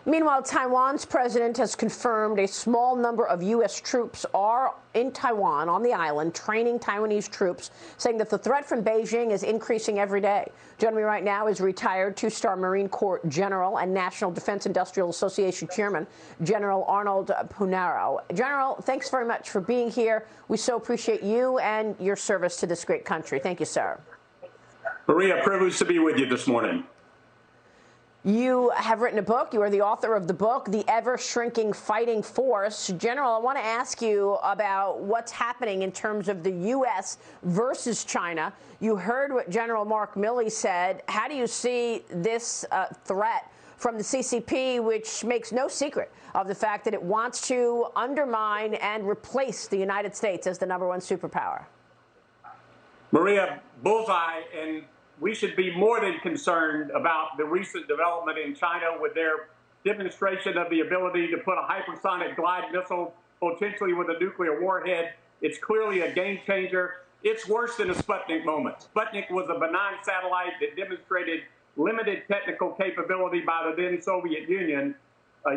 Meanwhile, Taiwan's president has confirmed a small number of U.S. troops are in Taiwan, on the island, training Taiwanese troops, saying that the threat from Beijing is increasing every day. Joining me right now is retired two-star Marine Corps General and National Defense Industrial Association Chairman, General Arnold Punaro. General, thanks very much for being here. We so appreciate you and your service to this great country. Thank you, sir. Maria, privileged to be with you this morning. You have written a book. You are the author of the book, The Ever-Shrinking Fighting Force. General, I want to ask you about what's happening in terms of the U.S. versus China. You heard what General Mark Milley said. How do you see this threat from the CCP, which makes no secret of the fact that it wants to undermine and replace the United States as the #1 superpower? Maria, bullseye, and we should be more than concerned about the recent development in China with their demonstration of the ability to put a hypersonic glide missile, potentially with a nuclear warhead. It's clearly a game changer. It's worse than a Sputnik moment. Sputnik was a benign satellite that demonstrated limited technical capability by the then Soviet Union.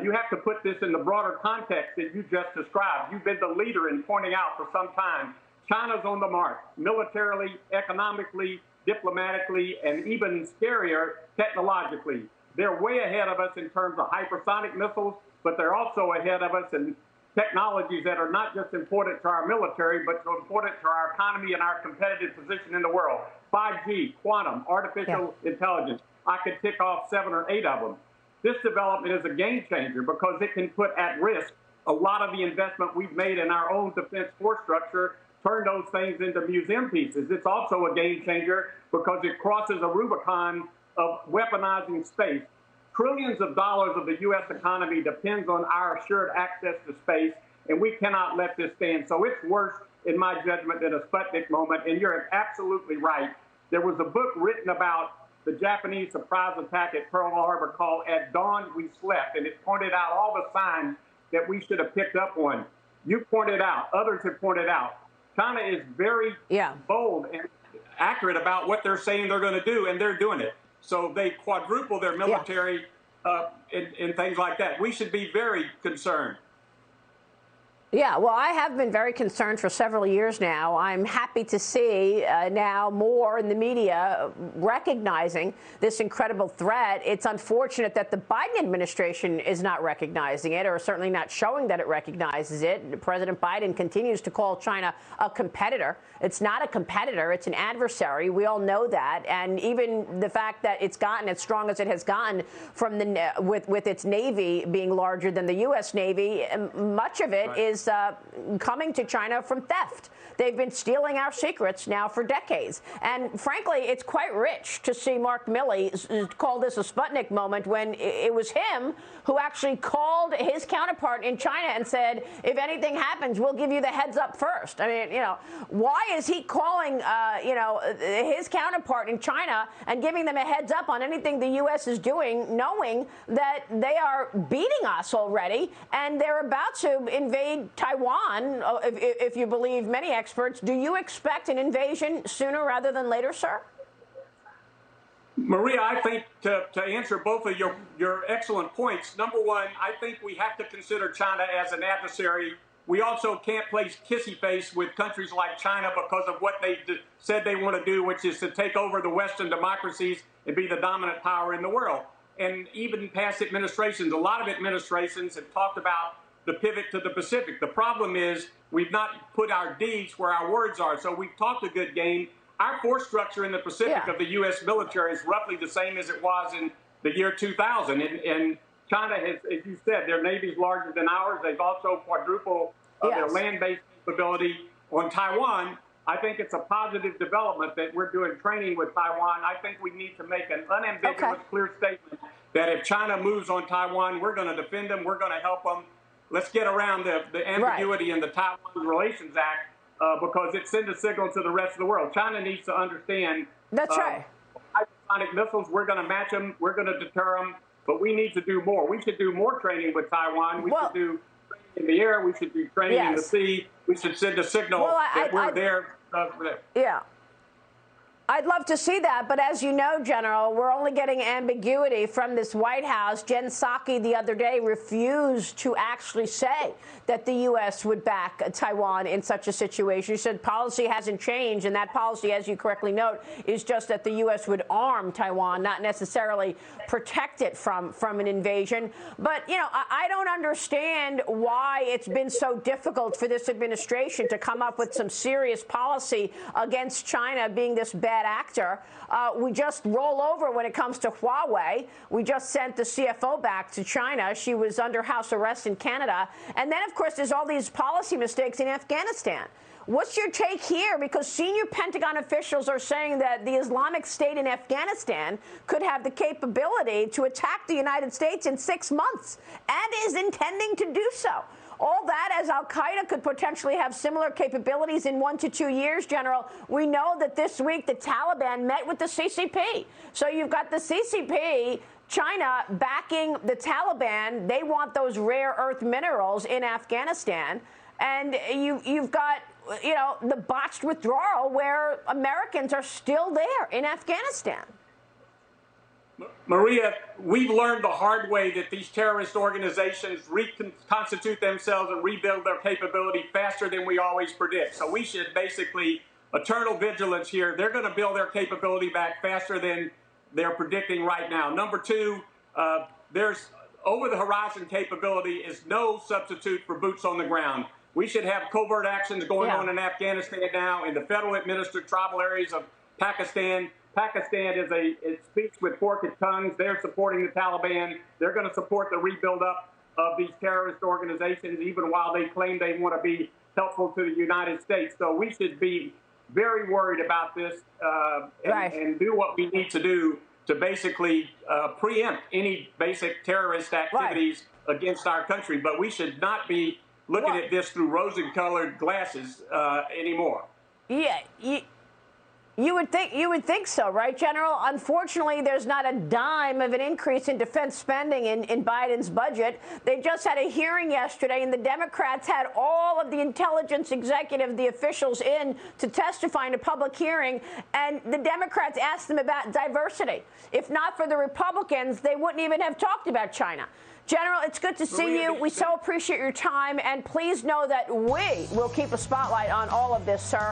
You have to put this in the broader context that you just described. You've been the leader in pointing out for some time, China's on the mark, militarily, economically, diplomatically, and even scarier, technologically. They're way ahead of us in terms of hypersonic missiles, but they're also ahead of us in technologies that are not just important to our military, but important to our economy and our competitive position in the world. 5G, quantum, artificial intelligence. I could tick off 7 or 8 of them. This development is a game changer because it can put at risk a lot of the investment we've made in our own defense force structure, turn those things into museum pieces. It's also a game changer because it crosses a Rubicon of weaponizing space. Trillions of dollars of the U.S. economy depends on our assured access to space, and we cannot let this stand. So it's worse, in my judgment, than a Sputnik moment, and you're absolutely right. There was a book written about the Japanese surprise attack at Pearl Harbor called At Dawn We Slept, and it pointed out all the signs that we should have picked up on. You pointed out, others have pointed out, China is very bold and accurate about what they're saying they're going to do, and they're doing it. So they quadruple their military and things like that. We should be very concerned. Yeah, well, I have been very concerned for several years now. I'm happy to see now more in the media recognizing this incredible threat. It's unfortunate that the Biden administration is not recognizing it, or certainly not showing that it recognizes it. President Biden continues to call China a competitor. It's not a competitor. It's an adversary. We all know that. And even the fact that it's gotten as strong as it has gotten from the with its Navy being larger than the U.S. Navy, much of it is coming to China from theft. They've been stealing our secrets now for decades. And frankly, it's quite rich to see Mark Milley call this a Sputnik moment when it was him who actually called his counterpart in China and said, if anything happens, we'll give you the heads up first. I mean, why is he calling, his counterpart in China and giving them a heads up on anything the U.S. is doing, knowing that they are beating us already and they're about to invade Taiwan, if you believe many experts? Do you expect an invasion sooner rather than later, sir? Maria, I think to answer both of your excellent points, number one, I think we have to consider China as an adversary. We also can't play kissy face with countries like China because of what they said they want to do, which is to take over the Western democracies and be the dominant power in the world. And even past administrations, a lot of administrations have talked about the pivot to the Pacific. The problem is we've not put our deeds where our words are. So we've talked a good game. Our force structure in the Pacific of the U.S. military is roughly the same as it was in the year 2000. And China has, as you said, their Navy is larger than ours. They've also quadrupled their land-based capability on Taiwan. I think it's a positive development that we're doing training with Taiwan. I think we need to make an unambiguous, clear statement that if China moves on Taiwan, we're going to defend them, we're going to help them. Let's get around the ambiguity in the Taiwan Relations Act because it sends a signal to the rest of the world. China needs to understand. That's right. Hypersonic missiles, we're going to match them, we're going to deter them, but we need to do more. We should do more training with Taiwan. We should do training in the air. We should do training in the sea. We should send a signal that we're there. I'd love to see that, but as you know, General, we're only getting ambiguity from this White House. Jen Psaki the other day refused to actually say that the U.S. would back Taiwan in such a situation. She said policy hasn't changed, and that policy, as you correctly note, is just that the U.S. would arm Taiwan, not necessarily protect it from an invasion. But, you know, I don't understand why it's been so difficult for this administration to come up with some serious policy against China being this bad actor. We just roll over when it comes to Huawei. We just sent the CFO back to China. She was under house arrest in Canada. And then, of course, there's all these policy mistakes in Afghanistan. What's your take here? Because senior Pentagon officials are saying that the Islamic State in Afghanistan could have the capability to attack the United States in 6 months and is intending to do so. All that as al-Qaeda could potentially have similar capabilities in 1 to 2 years, General. We know that this week the Taliban met with the CCP. So you've got the CCP, China backing the Taliban. They want those rare earth minerals in Afghanistan. And you've got, you know, the botched withdrawal where Americans are still there in Afghanistan. Maria, we've learned the hard way that these terrorist organizations reconstitute themselves and rebuild their capability faster than we always predict. So we should basically, eternal vigilance here. They're going to build their capability back faster than they're predicting right now. Number two, there's over-the-horizon capability is no substitute for boots on the ground. We should have covert actions going on in Afghanistan now in the federal-administered tribal areas of Pakistan. Pakistan it speaks with forked tongues. They're supporting the Taliban. They're going to support the rebuild up of these terrorist organizations, even while they claim they want to be helpful to the United States. So we should be very worried about this and do what we need to do to basically preempt any basic terrorist activities against our country. But we should not be looking at this through rose-colored glasses anymore. Yeah. You would think so, right, General? Unfortunately, there's not a dime of an increase in defense spending in Biden's budget. They just had a hearing yesterday, and the Democrats had all of the intelligence executives, the officials in to testify in a public hearing, and the Democrats asked them about diversity. If not for the Republicans, they wouldn't even have talked about China. General, it's good to see you. We so appreciate your time, and please know that we will keep a spotlight on all of this, sir.